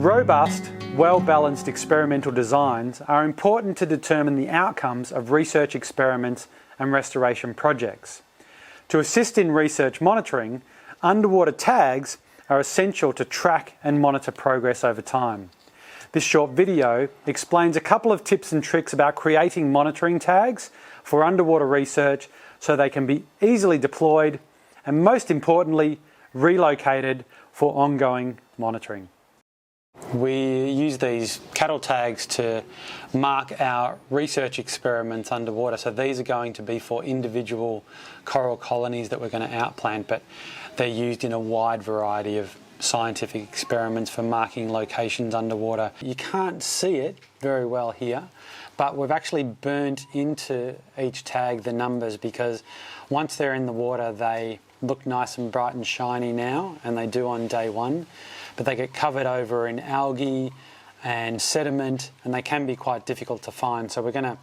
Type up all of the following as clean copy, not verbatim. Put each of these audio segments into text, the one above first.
Robust, well-balanced experimental designs are important to determine the outcomes of research experiments and restoration projects. To assist in research monitoring, underwater tags are essential to track and monitor progress over time. This short video explains a couple of tips and tricks about creating monitoring tags for underwater research so they can be easily deployed and, most importantly, relocated for ongoing monitoring. We use these cattle tags to mark our research experiments underwater. So these are going to be for individual coral colonies that we're going to outplant, but they're used in a wide variety of scientific experiments for marking locations underwater. You can't see it very well here, but we've actually burnt into each tag the numbers, because once they're in the water they look nice and bright and shiny now, and they do on day one, but they get covered over in algae and sediment, and they can be quite difficult to find. So we're going to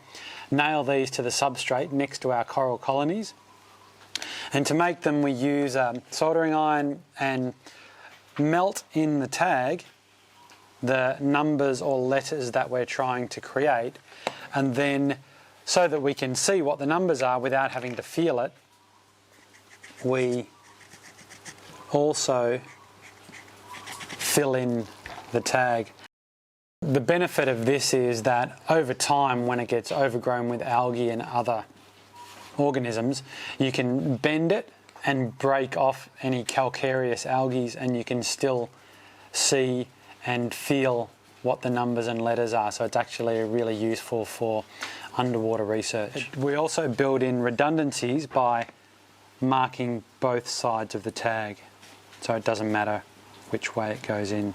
nail these to the substrate next to our coral colonies. And to make them, we use a soldering iron and melt in the tag the numbers or letters that we're trying to create, and then so that we can see what the numbers are without having to feel it, we also fill in the tag. The benefit of this is that over time, when it gets overgrown with algae and other organisms, you can bend it and break off any calcareous algae, and you can still see and feel what the numbers and letters are. So it's actually really useful for underwater research. We also build in redundancies by marking both sides of the tag, so it doesn't matter which way it goes in.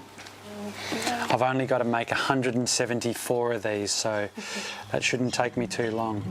I've only got to make 174 of these, so that shouldn't take me too long.